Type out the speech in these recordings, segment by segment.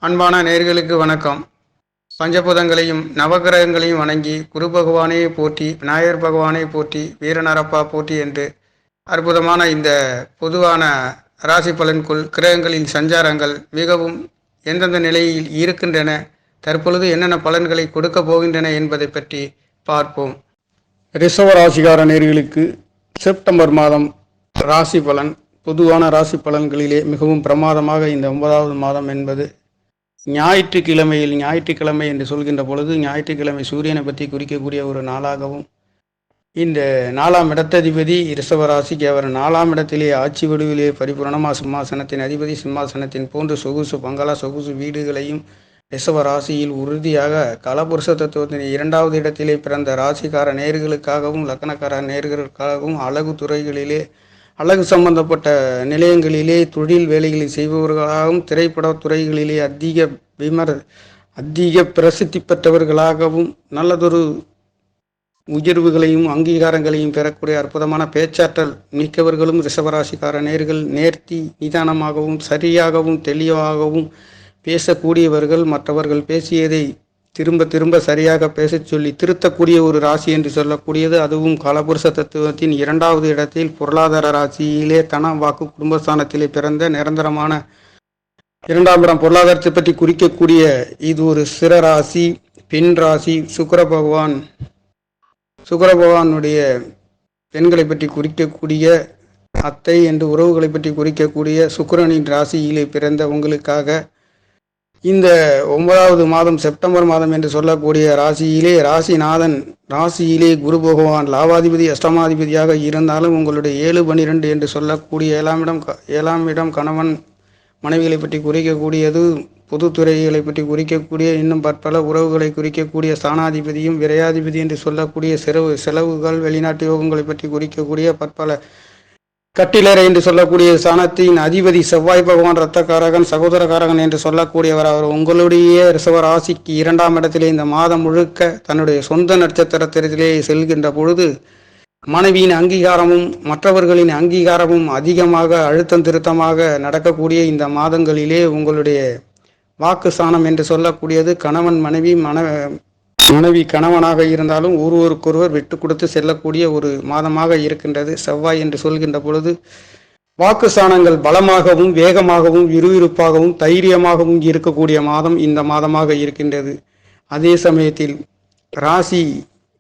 அன்பான நேயர்களுக்கு வணக்கம். பஞ்சபூதங்களையும் நவகிரகங்களையும் வணங்கி குரு பகவானை போற்றி, விநாயகர் பகவானை போற்றி, வீரநரப்பா போற்றி என்று அற்புதமான இந்த பொதுவான ராசி பலன்குள் கிரகங்களின் சஞ்சாரங்கள் மிகவும் எந்தெந்த நிலையில் இருக்கின்றன, தற்பொழுது என்னென்ன பலன்களை கொடுக்க போகின்றன என்பதை பற்றி பார்ப்போம். ரிஷப ராசிகார நேயர்களுக்கு செப்டம்பர் மாதம் ராசி பலன் பொதுவான ராசி பலன்களிலே மிகவும் பிரமாதமாக இந்த 9வது மாதம் என்பது ஞாயிற்றுக்கிழமை என்று சொல்கின்ற பொழுது ஞாயிற்றுக்கிழமை சூரியனை பற்றி குறிக்கக்கூடிய ஒரு நாளாகவும், இந்த 4ஆம் இடத்ததிபதி ரிஷபராசிக்கு அவர் 4ஆம் இடத்திலே ஆட்சி வடிவிலே பரிபூரணமாக சிம்மாசனத்தின் அதிபதி சிம்மாசனத்தின் போன்று சொகுசு பங்களா சொகுசு வீடுகளையும் ரிஷபராசியில் உறுதியாக கலபுருஷ தத்துவத்தின் 2வது இடத்திலே பிறந்த ராசிக்கார நேயர்களுக்காகவும் லக்னக்கார நேயர்களுக்காகவும் அழகு துறைகளிலே அழகு சம்பந்தப்பட்ட நிலையங்களிலே தொழில் வேலைகளை செய்பவர்களாகவும், திரைப்பட துறைகளிலே அதிக பிரசித்தி பெற்றவர்களாகவும், நல்லதொரு உயர்வுகளையும் அங்கீகாரங்களையும் பெறக்கூடிய அற்புதமான பேச்சாற்றல் மிக்கவர்களும் ரிஷபராசிக்கார நேயர்கள். நேர்த்தி நிதானமாகவும் சரியாகவும் தெளிவாகவும் பேசக்கூடியவர்கள். மற்றவர்கள் பேசியதை திரும்ப திரும்ப சரியாக பேசச் சொல்லி திருத்தக்கூடிய ஒரு ராசி என்று சொல்லக்கூடியது. அதுவும் காலபுருஷ தத்துவத்தின் 2வது இடத்தில் பொருளாதார ராசியிலே தன வாக்கு குடும்பஸ்தானத்திலே பிறந்த நிரந்தரமான 2ஆம் இடம் பொருளாதாரத்தை பற்றி குறிக்கக்கூடிய இது ஒரு சிற ராசி, பெண் ராசி. சுக்கிர பகவானுடைய பெண்களை பற்றி குறிக்கக்கூடிய அத்தை என்று உறவுகளை பற்றி குறிக்கக்கூடிய சுக்கிரனின் ராசியிலே பிறந்த உங்களுக்காக இந்த 9வது மாதம் செப்டம்பர் மாதம் என்று சொல்லக்கூடிய ராசியிலே குரு பகவான் லாபாதிபதி அஷ்டமாதிபதியாக இருந்தாலும் உங்களுடைய 7-12 என்று சொல்லக்கூடிய 7ஆம் இடம் கணவன் மனைவிகளை பற்றி குறிக்கக்கூடியது. பொதுத்துறைகளை பற்றி குறிக்கக்கூடிய இன்னும் பற்பல உறவுகளை குறிக்கக்கூடிய ஸ்தானாதிபதியும் விரையாதிபதி என்று சொல்லக்கூடிய செலவுகள் வெளிநாட்டு யோகங்களை பற்றி குறிக்கக்கூடிய பற்பல கட்டிலறை என்று சொல்லக்கூடிய ஸ்தானத்தின் அதிபதி செவ்வாய் பகவான் இரத்தக்காரகன் சகோதரக்காரகன் என்று சொல்லக்கூடியவர். அவர் உங்களுடைய ரிஷப ராசிக்கு 2ஆம் இடத்திலே இந்த மாதம் முழுக்க தன்னுடைய சொந்த நட்சத்திரத்திலே செல்கின்ற பொழுது மனைவியின் அங்கீகாரமும் மற்றவர்களின் அங்கீகாரமும் அதிகமாக அழுத்தம் திருத்தமாக நடக்கக்கூடிய இந்த மாதங்களிலே உங்களுடைய வாக்கு ஸ்தானம் என்று சொல்லக்கூடியது கணவன் மனைவி கணவனாக இருந்தாலும் ஒருவருக்கொருவர் விட்டு கொடுத்து செல்லக்கூடிய ஒரு மாதமாக இருக்கின்றது. செவ்வாய் என்று சொல்கின்ற பொழுது வாக்கு ஸ்தானங்கள் பலமாகவும் வேகமாகவும் விறுவிறுப்பாகவும் தைரியமாகவும் இருக்கக்கூடிய மாதம் இந்த மாதமாக இருக்கின்றது. அதே சமயத்தில்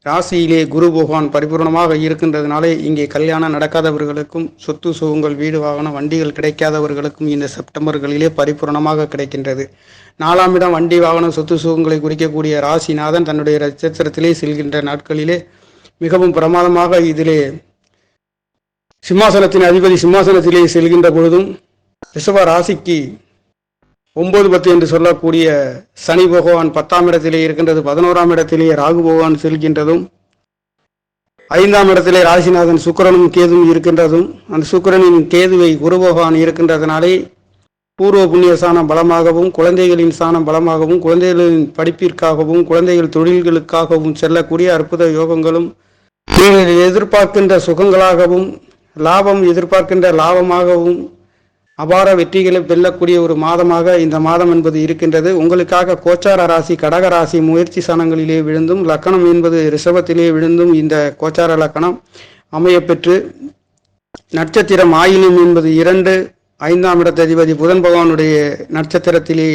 ராசியிலே குரு பகவான் பரிபூர்ணமாக இருக்கின்றதுனாலே இங்கே கல்யாணம் நடக்காதவர்களுக்கும் சொத்து சுகங்கள் வீடு வாகனம் வண்டிகள் கிடைக்காதவர்களுக்கும் இந்த செப்டம்பர்களிலே பரிபூர்ணமாக கிடைக்கின்றது. 4ஆம் இடம் வண்டி வாகனம் சொத்து சுகங்களை குறிக்கக்கூடிய ராசிநாதன் தன்னுடைய நட்சத்திரத்திலே செல்கின்ற நாட்களிலே மிகவும் பிரமாதமாக இதிலே சிம்மாசனத்தின் அதிபதி சிம்மாசனத்திலே செல்கின்ற பொழுதும் ரிஷப ராசிக்கு 9-10 என்று சொல்லக்கூடிய சனி பகவான் 10ஆம் இடத்திலே இருக்கின்றது. 11ஆம் இடத்திலே ராகு பகவான் செல்கின்றதும் 5ஆம் இடத்திலே ராசிநாதன் சுக்கிரனும் கேதுவும் இருக்கின்றதும் அந்த சுக்கிரனின் கேதுவை குரு பகவான் இருக்கின்றதுனாலே பூர்வ புண்ணிய ஸ்தானம் பலமாகவும் குழந்தைகளின் ஸ்தானம் பலமாகவும் குழந்தைகளின் படிப்பிற்காகவும் குழந்தைகள் தொழில்களுக்காகவும் செல்லக்கூடிய அற்புத யோகங்களும் எதிர்பார்க்கின்ற சுகங்களாகவும் எதிர்பார்க்கின்ற லாபமாகவும் அபார வெற்றிகளை வெல்லக்கூடிய ஒரு மாதமாக இந்த மாதம் என்பது இருக்கின்றது. உங்களுக்காக கோச்சார ராசி கடக ராசி முயற்சி ஸ்தானங்களிலே விழுந்தும் லக்கணம் என்பது ரிஷபத்திலே விழுந்தும் இந்த கோச்சார லக்கணம் அமையப்பெற்று நட்சத்திரம் ஆயிலும் என்பது 2-5ஆம் இடத்ததிபதி புதன் பகவானுடைய நட்சத்திரத்திலே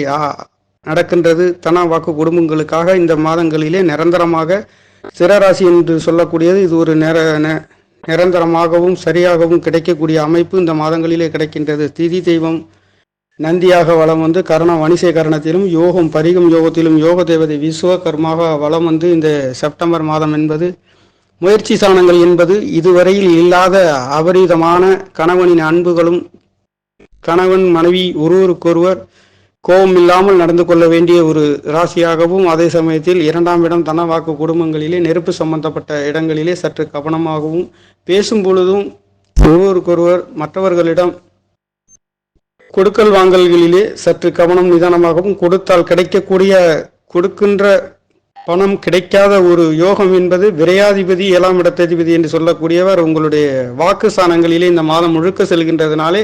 நடக்கின்றது. தன வாக்கு குடும்பங்களுக்காக இந்த மாதங்களிலே நிரந்தரமாக சிறராசி என்று சொல்லக்கூடியது இது ஒரு நிரந்தரமாகவும் சரியாகவும் கிடைக்கக்கூடிய அமைப்பு இந்த மாதங்களிலே கிடைக்கின்றது. திதி தெய்வம் நந்தியாக வளம் வந்து கரணம் வணிசை கரணத்திலும் யோகம் பரிகம் யோகத்திலும் யோக தேவதை விஸ்வகர்மாக வளம் வந்து இந்த செப்டம்பர் மாதம் என்பது முயற்சி ஸ்தானங்கள் என்பது இதுவரையில் இல்லாத அபரிதமான கணவனின் அன்புகளும் கணவன் மனைவி ஒருவருக்கொருவர் கோபம் இல்லாமல் நடந்து கொள்ள வேண்டிய ஒரு ராசியாகவும், அதே சமயத்தில் 2ஆம் இடம் தன வாக்கு குடும்பங்களிலே நெருப்பு சம்பந்தப்பட்ட இடங்களிலே சற்று கவனமாகவும் பேசும் பொழுதும் ஒருவருக்கொருவர் மற்றவர்களிடம் கொடுக்கல் வாங்கல்களிலே சற்று கவனம் நிதானமாகவும் கொடுத்தால் கொடுக்கின்ற பணம் கிடைக்காத ஒரு யோகம் என்பது விரையாதிபதி 7ஆம் இடத்ததிபதி என்று சொல்லக்கூடியவர் உங்களுடைய வாக்கு ஸ்தானங்களிலே இந்த மாதம் முழுக்க செல்கின்றதுனாலே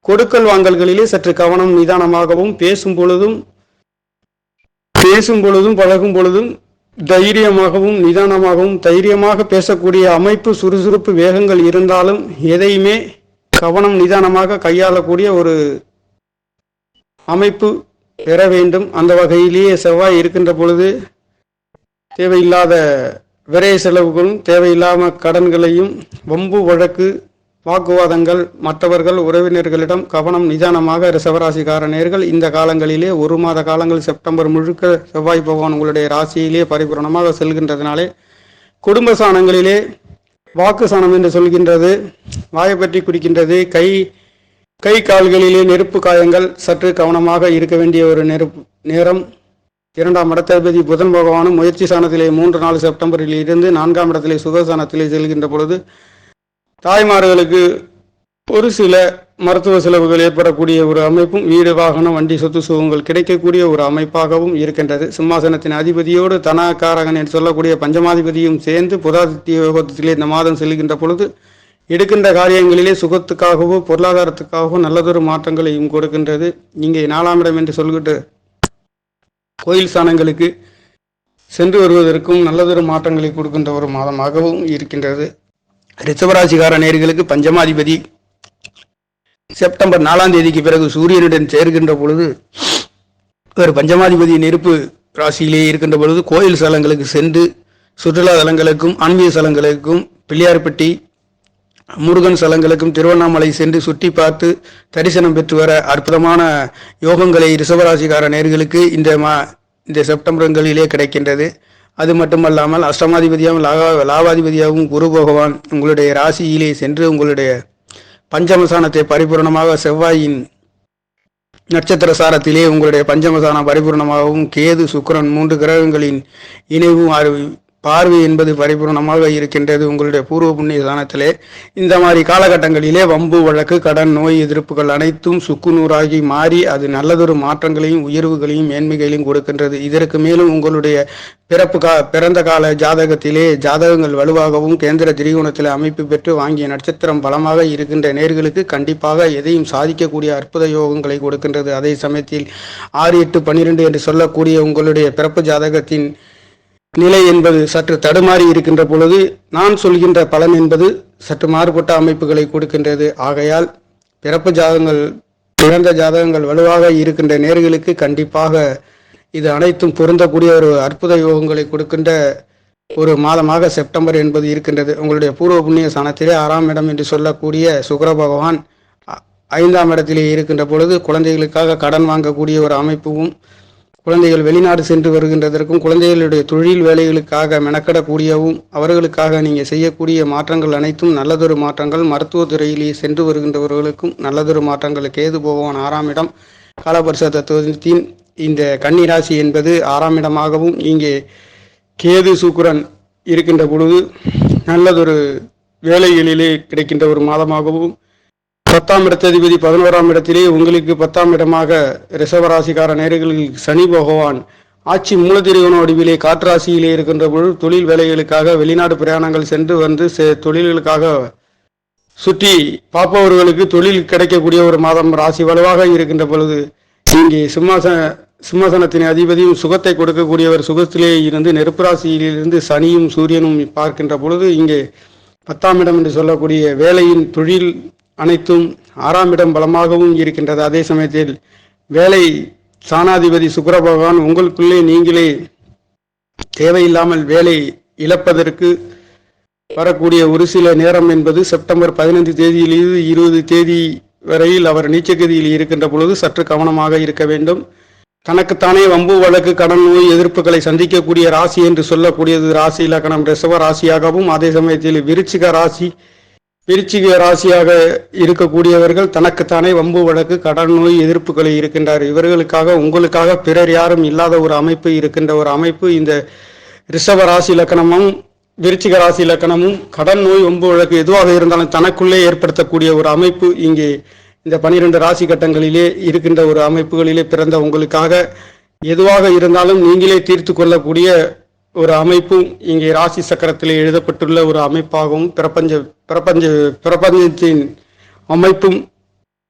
கொடுக்கல் வாங்கல்களிலே சற்று கவனம் நிதானமாகவும் பேசும் பொழுதும் பேசும் பொழுதும் பழகும் பொழுதும் தைரியமாகவும் நிதானமாகவும் தைரியமாக பேசக்கூடிய அமைப்பு, சுறுசுறுப்பு, வேகங்கள் இருந்தாலும் எதையுமே கவனம் நிதானமாக கையாளக்கூடிய ஒரு அமைப்பு பெற வேண்டும். அந்த வகையிலேயே செவ்வாய் இருக்கின்ற பொழுது தேவையில்லாத விரைய செலவுகளும் தேவையில்லாம கடன்களையும் வம்பு வழக்கு வாக்குவாதங்கள் மற்றவர்கள் உறவினர்களிடம் கவனம் நிதானமாக ரிஷபராசிக்கார நேயர்கள் இந்த காலங்களிலே 1 மாத காலங்கள் செப்டம்பர் முழுக்க செவ்வாய் பகவான் உங்களுடைய ராசியிலே பரிபூரணமாக செல்கின்றதுனாலே குடும்ப சாணங்களிலே வாக்கு சாணம் என்று சொல்கின்றது, வாயை பற்றி குறிக்கின்றது. கை கால்களிலே நெருப்பு காயங்கள், சற்று கவனமாக இருக்க வேண்டிய ஒரு நேரம். 2ஆம் இடத்ததிபதி புதன் பகவானும் முயற்சி சாணத்திலே 3-4 செப்டம்பரில் இருந்து 4ஆம் இடத்திலே சுகசானத்திலே செல்கின்ற பொழுது தாய்மார்களுக்கு ஒரு சில மருத்துவ செலவுகள் ஏற்படக்கூடிய ஒரு அமைப்பும், வீடு வாகனம் வண்டி சொத்து சுகங்கள் கிடைக்கக்கூடிய ஒரு அமைப்பாகவும் இருக்கின்றது. சிம்மாசனத்தின் அதிபதியோடு தனகாரகன் என்று சொல்லக்கூடிய பஞ்சமாதிபதியும் சேர்ந்து புதாதித்ய யோகத்திலே இந்த மாதம் செல்கின்ற பொழுது எடுக்கின்ற காரியங்களிலே சுகத்துக்காகவோ பொருளாதாரத்துக்காகவோ நல்லதொரு மாற்றங்களையும் கொடுக்கின்றது. இங்கே 4ஆம் இடம் என்று சொல்கிட்டு கோயில் ஸ்தானங்களுக்கு சென்று வருவதற்கும் நல்லதொரு மாற்றங்களை கொடுக்கின்ற ஒரு மாதமாகவும் இருக்கின்றது. ரிஷபராசிக்கார நேயர்களுக்கு பஞ்சமாதிபதி செப்டம்பர் 4ஆம் தேதிக்கு பிறகு சூரியனுடன் சேர்கின்ற பொழுது ஒரு பஞ்சமாதிபதி நெருப்பு ராசியிலே இருக்கின்ற பொழுது கோயில் ஸ்தலங்களுக்கு சென்று சுற்றுலா தலங்களுக்கும் ஆன்மீக ஸ்தலங்களுக்கும் பிள்ளையார்பட்டி முருகன் ஸ்தலங்களுக்கும் திருவண்ணாமலை சென்று சுற்றி பார்த்து தரிசனம் பெற்று வர அற்புதமான யோகங்களை ரிஷபராசிக்கார நேயர்களுக்கு இந்த செப்டம்பர்களிலே கிடைக்கின்றது. அது மட்டுமல்லாமல் அஷ்டமாதிபதியாகவும் லாபாதிபதியாகவும் குரு பகவான் உங்களுடைய ராசியிலே சென்று உங்களுடைய பஞ்சமசானத்தை பரிபூர்ணமாக செவ்வாயின் நட்சத்திர சாரத்திலே உங்களுடைய பஞ்சமசானம் பரிபூர்ணமாகவும் கேது சுக்கிரன் 3 கிரகங்களின் இணைவும் பார்வை என்பது பரிபூர்ணமாக இருக்கின்றது உங்களுடைய பூர்வ புண்ணிய ஸ்தானத்திலே. இந்த மாதிரி காலகட்டங்களிலே வம்பு வழக்கு கடன் நோய் எதிர்ப்புகள் அனைத்தும் சுக்குநூறாகி மாறி அது நல்லதொரு மாற்றங்களையும் உயர்வுகளையும் மேன்மைகளையும் கொடுக்கின்றது. இதற்கு மேலும் உங்களுடைய பிறந்த கால ஜாதகத்திலே ஜாதகங்கள் வலுவாகவும் கேந்திர திரிகோணத்திலே அமைப்பு பெற்று வாங்கிய நட்சத்திரம் பலமாக இருக்கின்ற நேர்களுக்கு கண்டிப்பாக எதையும் சாதிக்கக்கூடிய அற்புத யோகங்களை கொடுக்கின்றது. அதே சமயத்தில் 6, 8, 12 என்று சொல்லக்கூடிய உங்களுடைய பிறப்பு ஜாதகத்தின் நிலை என்பது சற்று தடுமாறி இருக்கின்ற பொழுது நான் சொல்கின்ற பலன் என்பது சற்று மாறுபட்ட அமைப்புகளை கொடுக்கின்றது. ஆகையால் பிறந்த ஜாதகங்கள் வலுவாக இருக்கின்ற நேர்களுக்கு கண்டிப்பாக இது அனைத்தும் பொருந்தக்கூடிய ஒரு அற்புத யோகங்களை கொடுக்கின்ற ஒரு மாதமாக செப்டம்பர் என்பது இருக்கின்றது. உங்களுடைய பூர்வ புண்ணிய ஸ்தானத்திலே 6ஆம் இடம் என்று சொல்லக்கூடிய சுக்கிர பகவான் 5ஆம் இடத்திலே இருக்கின்ற பொழுது குழந்தைகளுக்காக கடன் வாங்கக்கூடிய ஒரு அமைப்பும், குழந்தைகள் வெளிநாடு சென்று வருகின்றதற்கும், குழந்தைகளுடைய தொழில் வேலைகளுக்காக மெனக்கடக்கூடியவும், அவர்களுக்காக நீங்கள் செய்யக்கூடிய மாற்றங்கள் அனைத்தும் நல்லதொரு மாற்றங்கள். மருத்துவத்துறையிலேயே சென்று வருகின்றவர்களுக்கும் நல்லதொரு மாற்றங்கள். கேது பகவான் 6ஆம் இடம் காலபுருஷ தத்துவத்தின் இந்த கன்னி ராசி என்பது 6ஆம் இடமாகவும் இங்கே கேது சுக்கிரன் இருக்கின்ற பொழுது நல்லதொரு வேலைகளிலே கிடைக்கின்ற ஒரு மாதமாகவும், 10ஆம் இடத்ததிபதி 11ஆம் இடத்திலே உங்களுக்கு 10ஆம் இடமாக ரிஷபராசிக்கார நேயர்களுக்கு சனி பகவான் ஆட்சி மூலதிரிகோண வடிவிலே காற்றாசியிலே இருக்கின்ற பொழுது தொழில் வேலைகளுக்காக வெளிநாடு பிரயாணங்கள் சென்று வந்து தொழில்களுக்காக சுற்றி பார்ப்பவர்களுக்கு தொழில் கிடைக்கக்கூடிய ஒரு மாதம் ராசி வலுவாக இருக்கின்ற பொழுது இங்கே சிம்மாசனத்தின் அதிபதியும் சுகத்தை கொடுக்கக்கூடியவர் சுகத்திலே இருந்து நெருப்பு ராசியிலிருந்து சனியும் சூரியனும் பார்க்கின்ற பொழுது இங்கே 10ஆம் இடம் என்று சொல்லக்கூடிய வேலையின் தொழில் அனைத்தும் 6ஆம் இடம் பலமாகவும் இருக்கின்றது. அதே சமயத்தில் வேலை சாணாதிபதி சுக்கிர பகவான் உங்களுக்குள்ளே நீங்களே தேவையில்லாமல் வேலை இழப்பதற்கு வரக்கூடிய ஒரு சில நேரம் என்பது செப்டம்பர் 15 தேதியிலிருந்து 20 தேதி வரையில் அவர் நீச்சகதியில் இருக்கின்ற பொழுது சற்று கவனமாக இருக்க வேண்டும். தனக்குத்தானே வம்பு வழக்கு கடன் நோய் எதிர்ப்புகளை சந்திக்கக்கூடிய ராசி என்று சொல்லக்கூடியது ராசி இலக்கணம் ரிஷப ராசியாகவும், அதே சமயத்தில் விருச்சிக ராசியாக இருக்கக்கூடியவர்கள் தனக்குத்தானே வம்பு வழக்கு கடன் நோய் எதிர்ப்புகளை இருக்கின்றார். இவர்களுக்காக உங்களுக்காக பிறர் யாரும் இல்லாத ஒரு அமைப்பு இருக்கின்ற ஒரு அமைப்பு இந்த ரிஷப ராசி இலக்கணமும் விருச்சிக ராசி இலக்கணமும் கடன் நோய் வம்பு வழக்கு எதுவாக இருந்தாலும் தனக்குள்ளே ஏற்படுத்தக்கூடிய ஒரு அமைப்பு இங்கே இந்த 12 ராசி கட்டங்களிலே இருக்கின்ற ஒரு அமைப்புகளிலே பிறந்த உங்களுக்காக எதுவாக இருந்தாலும் நீங்களே தீர்த்து கொள்ளக்கூடிய ஒரு அமைப்பும் இங்கே ராசி சக்கரத்திலே எழுதப்பட்டுள்ள ஒரு அமைப்பாகவும் பிரபஞ்சத்தின் அமைப்பும்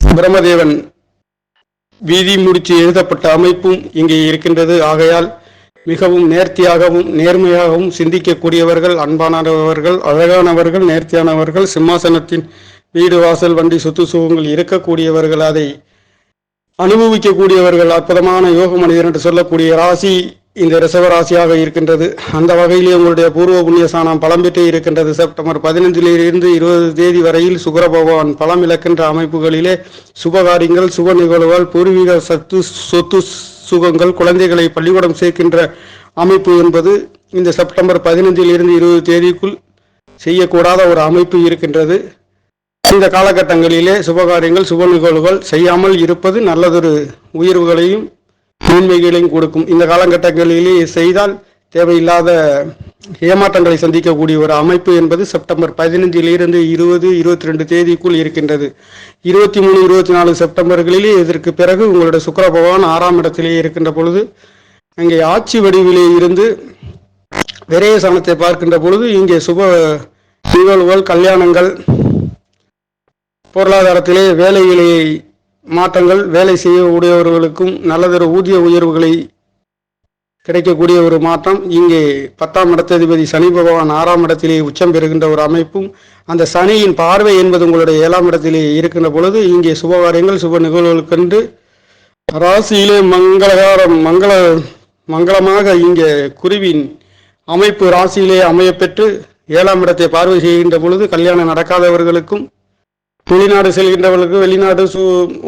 பிரம்மதேவன் வீதி முடிச்சு எழுதப்பட்ட அமைப்பும் இங்கே இருக்கின்றது. ஆகையால் மிகவும் நேர்த்தியாகவும் நேர்மையாகவும் சிந்திக்கக்கூடியவர்கள், அன்பானவர்கள், அழகானவர்கள், நேர்த்தியானவர்கள், சிம்மாசனத்தின் வீடு வாசல் வண்டி சொத்து சுகங்கள் இருக்கக்கூடியவர்கள், அதை அனுபவிக்கக்கூடியவர்கள், அற்புதமான யோக மனிதர் என்று சொல்லக்கூடிய ராசி இந்த ரிஷப ராசியாக இருக்கின்றது. அந்த வகையிலே உங்களுடைய பூர்வ புண்ணிய ஸ்தானம் பலம் பெற்றே இருக்கின்றது. செப்டம்பர் 15 20 தேதி வரையில் சுக்கிர பகவான் பலம் இழக்கின்ற அமைப்புகளிலே சுபகாரியங்கள், சுப நிகழ்வுகள், பூர்வீக சொத்து சுகங்கள், குழந்தைகளை பள்ளிக்கூடம் சேர்க்கின்ற அமைப்பு என்பது இந்த செப்டம்பர் 15 20 தேதிக்குள் செய்யக்கூடாத ஒரு அமைப்பு இருக்கின்றது. இந்த காலகட்டங்களிலே சுபகாரியங்கள், சுப நிகழ்வுகள் செய்யாமல் இருப்பது நல்லதொரு உயர்வுகளையும் மேன்மைகளையும் கொடுக்கும். இந்த காலகட்டங்களிலே செய்தால் தேவையில்லாத ஏமாற்றங்களை சந்திக்கக்கூடிய ஒரு அமைப்பு என்பது செப்டம்பர் 15 20 22 தேதிக்குள் இருக்கின்றது. 23 24 செப்டம்பர்களிலே இதற்கு பிறகு உங்களுடைய சுக்கிர பகவான் 6ஆம் இடத்திலே இருக்கின்ற பொழுது அங்கே ஆட்சி வடிவிலே இருந்து விரய ஸ்தானத்தை பார்க்கின்ற பொழுது இங்கே சுப நிகழ்வுகள், கல்யாணங்கள், பொருளாதாரத்திலே வேலைகளை மாற்றங்கள், வேலை செய்யக்கூடியவர்களுக்கும் நல்லதொரு ஊதிய உயர்வுகளை கிடைக்கக்கூடிய ஒரு மாற்றம். இங்கே 10ஆம் இடத்ததிபதி சனி பகவான் 6ஆம் இடத்திலே உச்சம் பெறுகின்ற ஒரு அமைப்பும், அந்த சனியின் பார்வை என்பது உங்களுடைய 7ஆம் இடத்திலே இருக்கின்ற பொழுது இங்கே சுபகாரியங்கள், சுப நிகழ்வுகளுக்கென்று ராசியிலே மங்களமாக இங்கே குருவின் அமைப்பு ராசியிலே அமையப்பெற்று 7ஆம் இடத்தை பார்வை செய்கின்ற பொழுது கல்யாணம் நடக்காதவர்களுக்கும், வெளிநாடு செல்கின்றவர்களுக்கு வெளிநாடு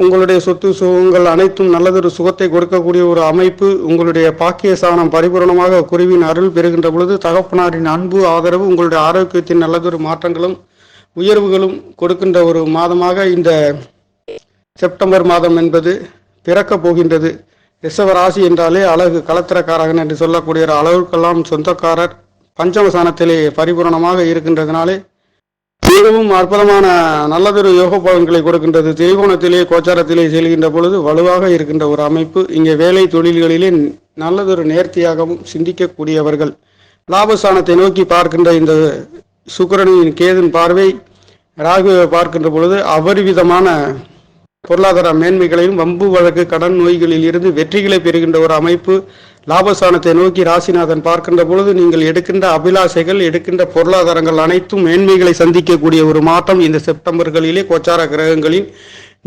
உங்களுடைய சொத்து சுகங்கள் அனைத்தும் நல்லதொரு சுகத்தை கொடுக்கக்கூடிய ஒரு அமைப்பு. உங்களுடைய பாக்கிய ஸ்தானம் பரிபூர்ணமாக குருவின் அருள் பெறுகின்ற பொழுது தகப்பனாரின் அன்பு, ஆதரவு, உங்களுடைய ஆரோக்கியத்தின் நல்லதொரு மாற்றங்களும் உயர்வுகளும் கொடுக்கின்ற ஒரு மாதமாக இந்த செப்டம்பர் மாதம் என்பது பிறக்கப் போகின்றது. ரிஷப ராசி என்றாலே அழகு, கலத்திரக்காரகன் என்று சொல்லக்கூடிய அளவுக்கெல்லாம் சொந்தக்காரர், பஞ்சமஸ்தானத்திலே பரிபூர்ணமாக இருக்கின்றதுனாலே மிகவும் அற்புதமான நல்லதொரு யோக பலன்களை கொடுக்கின்றது. திரிகோணத்திலே கோச்சாரத்திலே செல்கின்ற பொழுது வலுவாக இருக்கின்ற ஒரு அமைப்பு. இங்கே வேலை தொழில்களிலே நல்லதொரு நேர்த்தியாகவும் சிந்திக்கக்கூடியவர்கள். லாபஸ்தானத்தை நோக்கி பார்க்கின்ற இந்த சுக்கிரனின் கேதுன் பார்வை ராகுவை பார்க்கின்ற பொழுது அபரிவிதமான பொருளாதார மேன்மைகளையும், வம்பு வழக்கு, கடன் நோய்களில் இருந்து வெற்றிகளை பெறுகின்ற ஒரு அமைப்பு. லாபஸ்தானத்தை நோக்கி ராசிநாதன் பார்க்கின்ற பொழுது நீங்கள் எடுக்கின்ற அபிலாசைகள், எடுக்கின்ற பொருளாதாரங்கள் அனைத்தும் மேன்மைகளை சந்திக்கக்கூடிய ஒரு மாற்றம் இந்த செப்டம்பர்களிலே கோச்சார கிரகங்களின்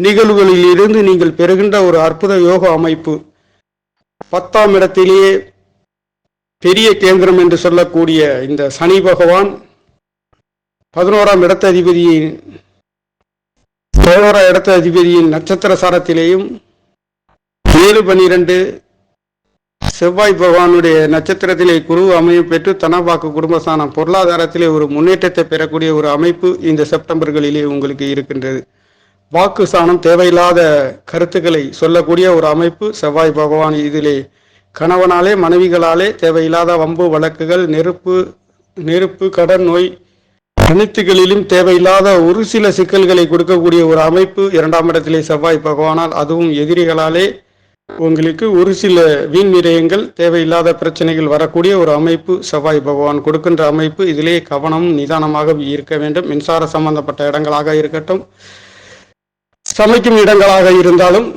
நிகழ்வுகளில் இருந்து நீங்கள் பெறுகின்ற ஒரு அற்புத யோக அமைப்பு. 10ஆம் இடத்திலேயே பெரிய கேந்திரம் என்று சொல்லக்கூடிய இந்த சனி பகவான் 11ஆம் இடத்ததிபதியின் நட்சத்திர சாரத்திலேயும் 7 12 செவ்வாய் பகவானுடைய நட்சத்திரத்திலே குரு அமையும் பெற்று தனவாக்கு குடும்பஸ்தானம் பொருளாதாரத்திலே ஒரு முன்னேற்றத்தை பெறக்கூடிய ஒரு அமைப்பு இந்த செப்டம்பர்களிலே உங்களுக்கு இருக்கின்றது. வாக்கு ஸ்தானம், தேவையில்லாத கருத்துக்களை சொல்லக்கூடிய ஒரு அமைப்பு செவ்வாய் பகவான். இதிலே கணவனாலே மனைவிகளாலே தேவையில்லாத வம்பு வழக்குகள், நெருப்பு, கடன் நோய் அனைத்துகளிலும் தேவையில்லாத ஒரு சில சிக்கல்களை கொடுக்கக்கூடிய ஒரு அமைப்பு 2ஆம் இடத்திலே செவ்வாய் பகவானால். அதுவும் எதிரிகளாலே உங்களுக்கு ஒரு சில வீண் விரயங்கள், தேவையில்லாத பிரச்சனைகள் வரக்கூடிய ஒரு அமைப்பு செவ்வாய் பகவான் கொடுக்கின்ற அமைப்பு. இதிலே கவனம் நிதானமாக இருக்க வேண்டும். மின்சார சம்பந்தப்பட்ட இடங்களாக இருக்கட்டும், சமைக்கும் இடங்களாக இருந்தாலும்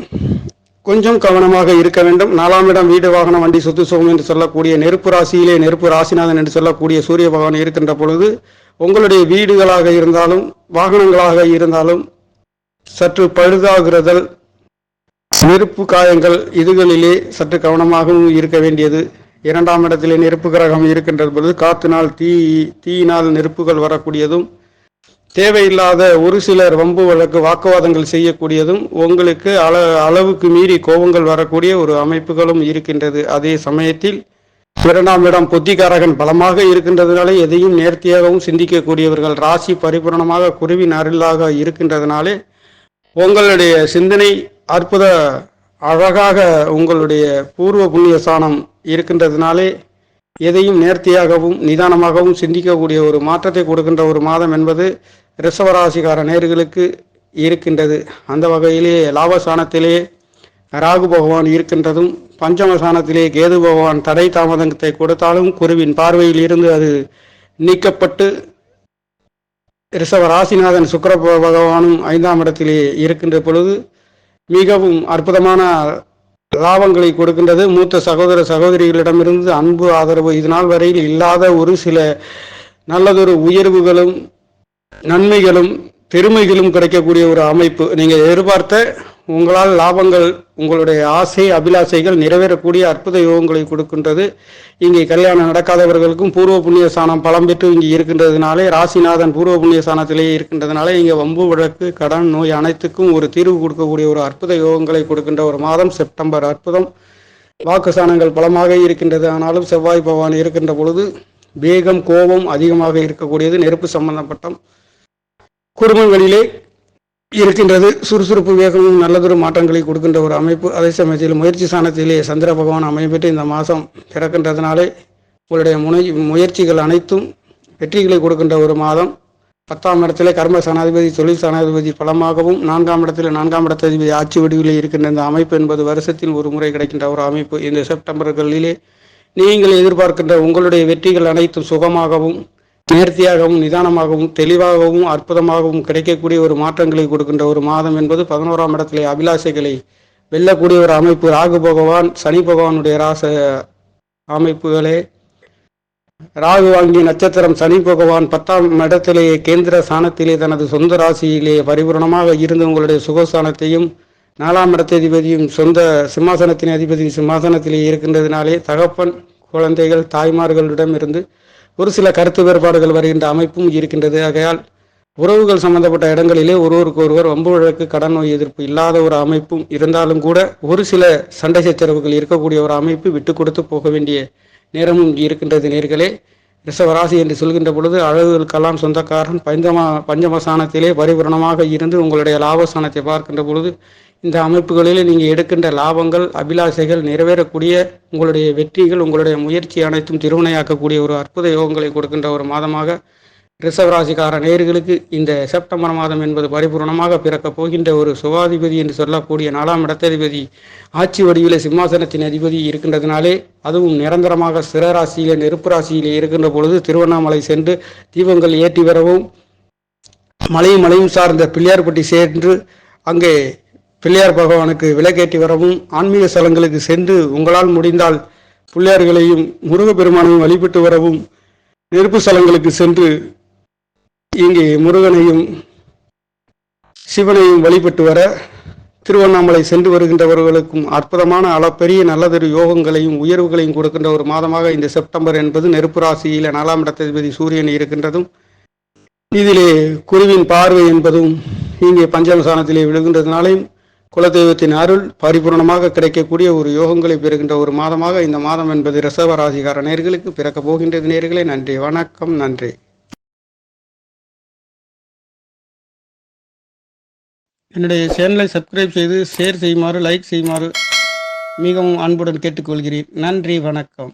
கொஞ்சம் கவனமாக இருக்க வேண்டும். 4ஆம் இடம் வீடு வாகனம் வண்டி சொத்து சுகம் என்று சொல்லக்கூடிய நெருப்பு ராசியிலே நெருப்பு ராசிநாதன் என்று சொல்லக்கூடிய சூரிய பகவான் இருக்கின்ற பொழுது உங்களுடைய வீடுகளாக இருந்தாலும் வாகனங்களாக இருந்தாலும் சற்று பழுதாகிறதல், நெருப்பு காயங்கள், இதுகளிலே சற்று கவனமாகவும் இருக்க வேண்டியது. 2ஆம் இடத்திலே நெருப்பு கிரகம் இருக்கின்ற பொழுது காத்தினால் தீயினால் நெருப்புகள் வரக்கூடியதும், தேவையில்லாத ஒரு சிலர் வம்பு வழக்கு வாக்குவாதங்கள் செய்யக்கூடியதும், உங்களுக்கு அளவுக்கு மீறி கோபங்கள் வரக்கூடிய ஒரு அமைப்புகளும் இருக்கின்றது. அதே சமயத்தில் 2ஆம் இடம் புத்திகாரகன் பலமாக இருக்கின்றதுனாலே எதையும் நேர்த்தியாகவும் சிந்திக்கக்கூடியவர்கள். ராசி பரிபூர்ணமாக குருவின் அருளாக இருக்கின்றதுனாலே உங்களுடைய சிந்தனை அற்புத அழகாக உங்களுடைய பூர்வ புண்ணிய ஸ்தானம் இருக்கின்றதுனாலே எதையும் நேர்த்தியாகவும் நிதானமாகவும் சிந்திக்கக்கூடிய ஒரு மாற்றத்தை கொடுக்கின்ற ஒரு மாதம் என்பது ரிஷபராசிக்கார நேயர்களுக்கு இருக்கின்றது. அந்த வகையிலே லாபஸ்தானத்திலே ராகு பகவான் இருக்கின்றதும், பஞ்சமஸ்தானத்திலே கேது பகவான் தடை தாமதத்தை கொடுத்தாலும் குருவின் பார்வையில் இருந்து அது நீக்கப்பட்டு ரிஷப ராசிநாதன் சுக்கிர பகவானும் 5ஆம் இடத்திலே இருக்கின்ற பொழுது மிகவும் அற்புதமான லாபங்களை கொடுக்கின்றது. மூத்த சகோதர சகோதரிகளிடமிருந்து அன்பு ஆதரவு இதனால் வரையில் இல்லாத ஒரு சில நல்லதொரு உயர்வுகளும் நன்மைகளும் பெருமைகளும் கிடைக்கக்கூடிய ஒரு அமைப்பு. நீங்கள் எதிர்பார்த்த உங்களால் லாபங்கள், உங்களுடைய ஆசை அபிலாசைகள் நிறைவேறக்கூடிய அற்புத யோகங்களை கொடுக்கின்றது. இங்கே கல்யாணம் நடக்காதவர்களுக்கும் பூர்வ புண்ணிய ஸ்தானம் பலம் பெற்று இங்கே இருக்கின்றதுனாலே, ராசிநாதன் பூர்வ புண்ணிய ஸ்தானத்திலேயே இருக்கின்றதுனாலே இங்கே வம்பு வழக்கு கடன் நோய் அனைத்துக்கும் ஒரு தீர்வு கொடுக்கக்கூடிய ஒரு அற்புத யோகங்களை கொடுக்கின்ற ஒரு மாதம் செப்டம்பர். அற்புதம். வாக்கு ஸ்தானங்கள் பலமாக இருக்கின்றது. ஆனாலும் செவ்வாய் பகவான் இருக்கின்ற பொழுது வேகம் கோபம் அதிகமாக இருக்கக்கூடியது. நெருப்பு சம்பந்தப்பட்ட குடும்பங்களிலே இருக்கின்றது. சுறுசுறுப்பு வேகமும் நல்லதொரு மாற்றங்களை கொடுக்கின்ற ஒரு அமைப்பு. அதே சமயத்தில் முயற்சி ஸ்தானத்திலே சந்திர பகவான் அமைப்பெற்று இந்த மாதம் பிறக்கின்றதுனாலே உங்களுடைய முயற்சிகள் அனைத்தும் வெற்றிகளை கொடுக்கின்ற ஒரு மாதம். 10ஆம் இடத்திலே கர்ம சனாதிபதி தொழில் சனாதிபதி பலமாகவும், 4ஆம் இடத்தில் 4ஆம் இடத்ததிபதி ஆட்சி வடிவிலே இருக்கின்ற இந்த அமைப்பு என்பது வருஷத்தில் ஒரு முறை கிடைக்கின்ற ஒரு அமைப்பு. இந்த செப்டம்பர்களிலே நீங்கள் எதிர்பார்க்கின்ற உங்களுடைய வெற்றிகள் அனைத்தும் சுகமாகவும் நேர்த்தியாகவும் நிதானமாகவும் தெளிவாகவும் அற்புதமாகவும் கிடைக்கக்கூடிய ஒரு மாற்றங்களை கொடுக்கின்ற ஒரு மாதம் என்பது 11ஆம் இடத்திலே அபிலாஷைகளை வெல்லக்கூடிய ஒரு அமைப்பு. ராகு பகவான் சனி பகவானுடைய ராச அமைப்புகளே. ராகு வாங்கிய நட்சத்திரம் சனி பகவான் 10ஆம் இடத்திலேயே கேந்திர ஸ்தானத்திலே தனது சொந்த ராசியிலே பரிபூர்ணமாக இருந்து உங்களுடைய சுகஸ்தானத்தையும் 4ஆம் இடத்ததிபதியும் சொந்த சிம்மாசனத்தின் அதிபதியும் சிம்மாசனத்திலே இருக்கின்றதுனாலே தகப்பன் குழந்தைகள் தாய்மார்களிடம் இருந்து ஒரு சில கருத்து வேறுபாடுகள் வருகின்ற அமைப்பும் இருக்கின்றது. ஆகையால் உறவுகள் சம்பந்தப்பட்ட இடங்களிலே ஒருவருக்கு ஒருவர் வம்பு வழக்கு கடன் நோய் எதிர்ப்பு இல்லாத ஒரு அமைப்பும் இருந்தாலும் கூட ஒரு சில சண்டை சச்சரவுகள் இருக்கக்கூடிய ஒரு அமைப்பு விட்டு கொடுத்து போக வேண்டிய நேரமும் இருக்கின்றது. நேர்களே, ரிஷபராசி என்று சொல்கின்ற பொழுது அழகுகளுக்கெல்லாம் சொந்தக்காரன் பஞ்சமஸ்தானத்திலே பரிபூரணமாக இருந்து உங்களுடைய லாபஸ்தானத்தை பார்க்கின்ற பொழுது இந்த அமைப்புகளில் நீங்கள் எடுக்கின்ற லாபங்கள் அபிலாஷைகள் நிறைவேறக்கூடிய உங்களுடைய வெற்றிகள் உங்களுடைய முயற்சி அனைத்தும் திருவினையாக்கக்கூடிய ஒரு அற்புத யோகங்களை கொடுக்கின்ற ஒரு மாதமாக ரிஷபராசிக்கார நேயர்களுக்கு இந்த செப்டம்பர் மாதம் என்பது பரிபூர்ணமாக பிறக்கப் போகின்ற ஒரு சுகாதிபதி என்று சொல்லக்கூடிய 4ஆம் இடத்ததிபதி ஆட்சி வடிவிலே சிம்மாசனத்தின் அதிபதி இருக்கின்றதுனாலே, அதுவும் நிரந்தரமாக சிறராசியிலே நெருப்பு ராசியிலே இருக்கின்ற பொழுது திருவண்ணாமலை சென்று தீபங்கள் ஏற்றி வரவும், மலையும் சார்ந்த பிள்ளையார்பட்டி சென்று அங்கே பிள்ளையார் பகவானுக்கு விளக்கேற்றி வரவும், ஆன்மீக ஸ்தலங்களுக்கு சென்று உங்களால் முடிந்தால் பிள்ளையார்களையும் முருகப்பெருமானையும் வழிபட்டு வரவும், நெருப்பு ஸ்தலங்களுக்கு சென்று இங்கே முருகனையும் சிவனையும் வழிபட்டு வர, திருவண்ணாமலை சென்று வருகின்றவர்களுக்கும் அற்புதமான அளப்பெரிய நல்லதொரு யோகங்களையும் உயர்வுகளையும் கொடுக்கின்ற ஒரு மாதமாக இந்த செப்டம்பர் என்பது நெருப்பு ராசியில் 4ஆம் இடத்ததிபதி சூரியன் இருக்கின்றதும், இதிலே குருவின் பார்வை என்பதும் இங்கே பஞ்சமஸ்தானத்திலே விழுகின்றதுனாலையும் குலதெய்வத்தின் அருள் பரிபூர்ணமாக கிடைக்கக்கூடிய ஒரு யோகங்களை பெறுகின்ற ஒரு மாதமாக இந்த மாதம் என்பது ரிஷப ராசிக்கார நேயர்களுக்கு பிறக்க போகின்றது. நேயர்களே, நன்றி, வணக்கம், நன்றி. என்னுடைய சேனலை சப்ஸ்கிரைப் செய்து ஷேர் செய்யுமாறு லைக் செய்யுமாறு மிகவும் அன்புடன் கேட்டுக்கொள்கிறேன். நன்றி, வணக்கம்.